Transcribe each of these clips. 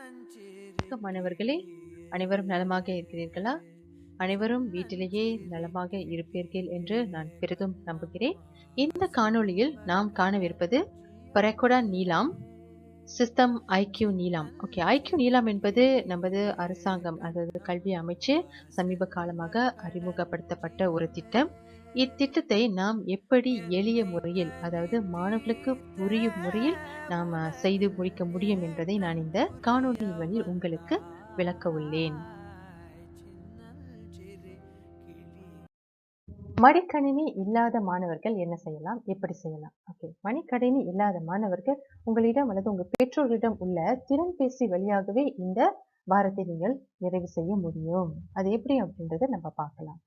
வணக்கம் மாணவர்களே, அனைவரும் நலமாக இருக்கிறீர்களா? அனைவரும் வீட்டிலேயே நலமாக இருப்பீர்கள் என்று நான் பெரிதும் நம்புகிறேன். இந்த காணொளியில் நாம் காணவிருப்பது பரேகோடா நீலாம், சிஸ்டம் ஐக்யூ நீலாம். ஓகே, ஐக்யூ நீலாம் என்பது நமது அரசாங்கம், அதாவது கல்வி அமைச்சு சமீப காலமாக அறிமுகப்படுத்தப்பட்ட ஒரு திட்டம். இத்திட்டத்தை நாம் எப்படி எளிய முறையில், அதாவது மாணவர்களுக்கு புரியும் முறையில் நாம் செய்து முடிக்க முடியும் என்பதை நான் இந்த காணொளி வழியில் உங்களுக்கு விளக்க உள்ளேன். மடிக்கணினி இல்லாத மாணவர்கள் என்ன செய்யலாம், எப்படி செய்யலாம்? ஓகே, மடிக்கணினி இல்லாத மாணவர்கள் உங்களிடம் அல்லது உங்கள் பெற்றோர்களிடம் உள்ள திறன்பேசி வழியாகவே இந்த வாரத்தை நீங்கள் நிறைவு செய்ய முடியும். அது எப்படி அப்படின்றத நம்ம பார்க்கலாம்.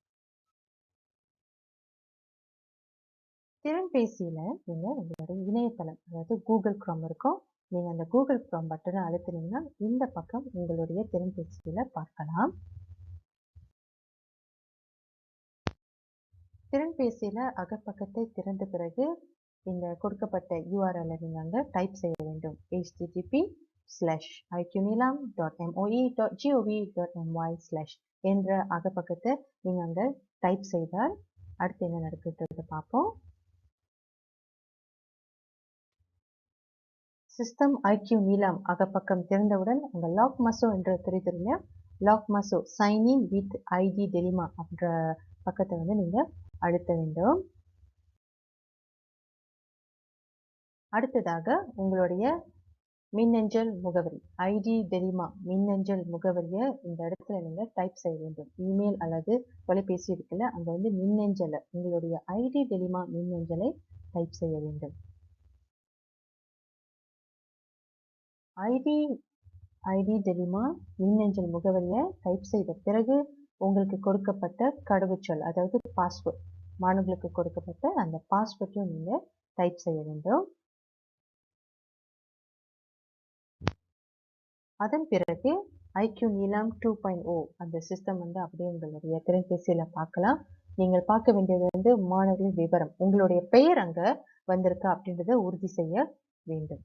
திறன்பேசியில நீங்க உங்களுடைய இணையதளம், அதாவது கூகுள் குரோம் இருக்கும். நீங்க அந்த கூகுள் குரோம் பட்டனை அழுத்தினீங்கன்னா இந்த பக்கம் உங்களுடைய திறன்பேசியில பார்க்கலாம். திறன்பேசியில அகப்பக்கத்தை திறந்த பிறகு இந்த கொடுக்கப்பட்ட URL நீங்க அங்க டைப் செய்ய வேண்டும். http://iqnilam.moe.gov.my/ என்ற அகப்பக்கத்தை நீங்க அங்க டைப் செய்தால் அடுத்து என்ன நடக்குதுன்றத பார்ப்போம். சிஸ்டம் ஐக்யூ நீலாம் அகப்பக்கம் திறந்தவுடன் அங்க லாக் மசோ என்ற தெரியுதுங்க. லாக் மசோ சைன் இன் வித் ஐடி டெலிமா அப்படின்ற பக்கத்தை வந்து நீங்க அழுத்த வேண்டும். அடுத்ததாக உங்களுடைய மின்னஞ்சல் முகவரி, ஐடி டெலிமா மின்னஞ்சல் முகவரியை இந்த இடத்துல நீங்க டைப் செய்ய வேண்டும். இமெயில் அல்லது தொலைபேசி இருக்குல்ல, அங்க வந்து மின்னஞ்சலை, உங்களுடைய ஐடி டெலிமா மின்னஞ்சலை டைப் செய்ய வேண்டும். ஐடி டெலிமா மின்னஞ்சல் முகவரியை டைப் செய்த பிறகு உங்களுக்கு கொடுக்கப்பட்ட கடவுச்சொல், அதாவது பாஸ்வேர்ட், மாணவர்களுக்கு கொடுக்கப்பட்ட அந்த பாஸ்வேர்டையும் நீங்க டைப் செய்ய வேண்டும். அதன் பிறகு ஐக்யூ நீலாம் 2.0 அந்த சிஸ்டம் வந்து அப்படியே உங்களுடைய திறன்பேசியில பார்க்கலாம். நீங்கள் பார்க்க வேண்டியது வந்து மாணவர்களின் விவரம், உங்களுடைய பெயர் அங்க வந்திருக்கா அப்படின்றத உறுதி செய்ய வேண்டும்.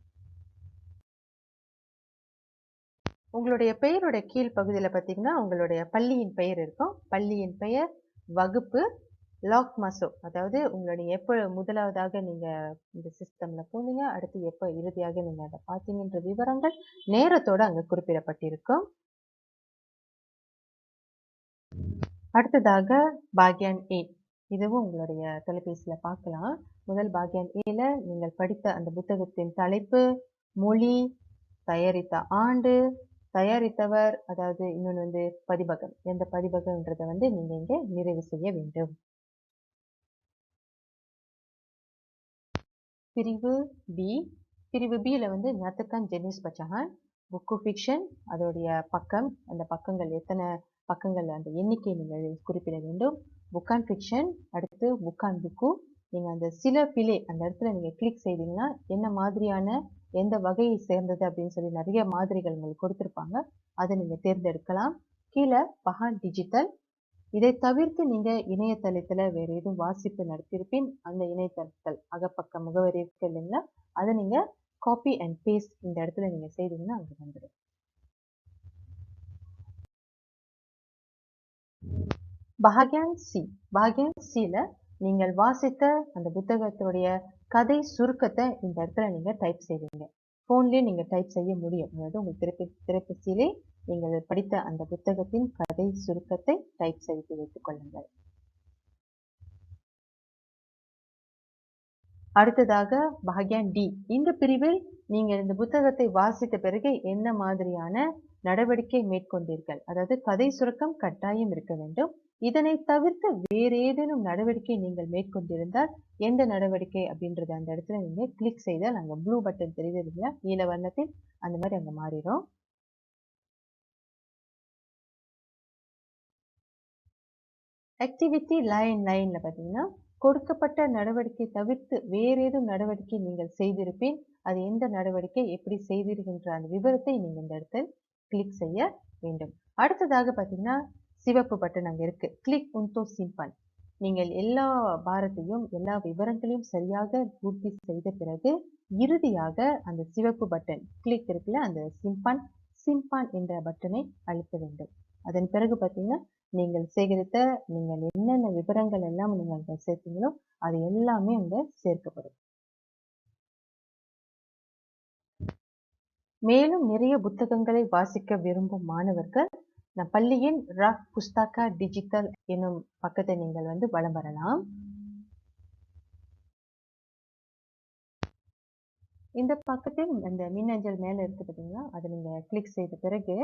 உங்களுடைய பெயரோட கீழ் பகுதியில் பார்த்தீங்கன்னா உங்களுடைய பள்ளியின் பெயர் இருக்கும். பள்ளியின் பெயர், வகுப்பு, லாக் மசோ, அதாவது உங்களுடைய எப்போ முதலாவதாக நீங்க இந்த சிஸ்டம்ல போனீங்க, அடுத்து எப்போ இறுதியாக நீங்க அதை பார்த்தீங்கன்ற விவரங்கள் நேரத்தோட அங்க குறிப்பிடப்பட்டிருக்கும். அடுத்ததாக பாக்யான் A, இதுவும் உங்களுடைய தொலைபேசியில பார்க்கலாம். முதல் பாக்யான் Aல நீங்கள் படித்த அந்த புத்தகத்தின் தலைப்பு, மொழி, தயாரித்த ஆண்டு, தயாரித்தவர், அதாவது இன்னொன்று வந்து பதிப்பகம், எந்த பதிப்பகம்ன்றதை வந்து நீங்க இங்க நிறைவு செய்ய வேண்டும். பிரிவு B, பிரிவு Bல வந்து ஞாத்தக்கான் ஜெனிஸ் பச்சஹான், புக்கு ஃபிக்ஷன், அதோடைய பக்கம், அந்த பக்கங்கள் எத்தனை பக்கங்கள் அந்த எண்ணிக்கை நீங்கள் குறிப்பிட வேண்டும். புக்கான் ஃபிக்ஷன், அடுத்து புக்கான் புக்கு. நீங்கள் அந்த சில பிழை அந்த இடத்துல நீங்கள் கிளிக் செய்தீங்கன்னா என்ன மாதிரியான எந்த வகையை சேர்ந்தது அப்படின்னு சொல்லி நிறைய மாதிரிகள் உங்களுக்கு கொடுத்துருப்பாங்க, அதை நீங்கள் தேர்ந்தெடுக்கலாம். கீழே பஹான் டிஜிட்டல். இதை தவிர்த்து நீங்க இணையதளத்துல வேற எதுவும் வாசிப்பு நடத்திருப்பின் அந்த இணையதளத்தில் அகப்பக்க முகவரி இருக்கு இல்லைங்களா, அதை நீங்க காப்பி அண்ட் பேஸ்ட் இந்த இடத்துல நீங்க செய்தீங்கன்னா அங்க வந்துடும். பாக்யான் சில நீங்கள் வாசித்த அந்த புத்தகத்துடைய கதை சுருக்கத்தை இந்த இடத்துல நீங்க டைப் செய்வீங்க. போன்லயே நீங்க டைப் செய்ய முடியும், அதாவது உங்க திரைப்பேசியிலே நீங்கள் படித்த அந்த புத்தகத்தின் கதை சுருக்கத்தை டைப் செய்து வைத்துக் கொள்ளுங்கள். அடுத்ததாக பாக்யான் D, இந்த பிரிவில் நீங்கள் இந்த புத்தகத்தை வாசித்த பிறகு என்ன மாதிரியான நடவடிக்கை மேற்கொண்டீர்கள், அதாவது கதை சுருக்கம் கட்டாயம் இருக்க வேண்டும். இதனை தவிர்த்து வேறு ஏதேனும் நடவடிக்கை நீங்கள் மேற்கொண்டிருந்தால் எந்த நடவடிக்கை அப்படின்றத அந்த இடத்துல நீங்க கிளிக் செய்தால் அங்க ப்ளூ பட்டன் தெரியுது இல்லையா, நீல வண்ணத்தில், அந்த மாதிரி அங்க மாறிடும். ஆக்டிவிட்டி லைன்ல பார்த்தீங்கன்னா கொடுக்கப்பட்ட நடவடிக்கை தவிர்த்து வேறு ஏதும் நடவடிக்கை நீங்கள் செய்திருப்பேன், அது எந்த நடவடிக்கை எப்படி செய்தீர்கின்ற அந்த விவரத்தை நீங்கள் இந்த இடத்தில் கிளிக் செய்ய வேண்டும். அடுத்ததாக பார்த்தீங்கன்னா சிவப்பு பட்டன் அங்கே இருக்கு, கிளிக் உன்டோ சிம்பன். நீங்கள் எல்லா பாரத்தையும் எல்லா விவரங்களையும் சரியாக பூர்த்தி செய்த பிறகு இறுதியாக அந்த சிவப்பு பட்டன் கிளிக் இருக்குல்ல, அந்த சிம்பன் சிம்பான் என்ற பட்டனை அழுத்த வேண்டும். அதன் பிறகு பார்த்தீங்கன்னா நீங்கள் சேகரித்த நீங்கள் என்னென்ன விவரங்கள் எல்லாம் நீங்கள் சேர்த்தீங்களோ அது எல்லாமே அங்க சேர்க்கப்படும். மேலும் நிறைய புத்தகங்களை வாசிக்க விரும்பும் மாணவர்கள் நம் பள்ளியின் ராக் புஸ்தகா டிஜிட்டல் எனும் பக்கத்தை நீங்கள் வலம் வரலாம். இந்த பக்கத்தில் அந்த மின்னஞ்சல் மேல இருக்கு பார்த்தீங்களா, அதை நீங்க கிளிக் செய்த பிறகு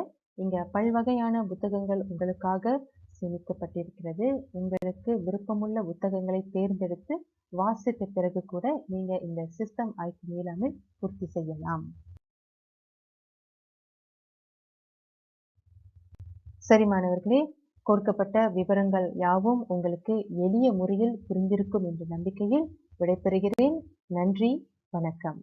இங்க பல்வகையான புத்தகங்கள் உங்களுக்காக சேமிக்கப்பட்டிருக்கிறது. உங்களுக்கு விருப்பமுள்ள புத்தகங்களை தேர்ந்தெடுத்து வாசித்த பிறகு கூட நீங்க இந்த சிஸ்டம் IQ நீலாமில் பூர்த்தி செய்யலாம். சரி மாணவர்களே, கொடுக்கப்பட்ட விவரங்கள் யாவும் உங்களுக்கு எளிய முறையில் புரிந்திருக்கும் என்ற நம்பிக்கையில் விடைபெறுகிறேன். நன்றி, வணக்கம்.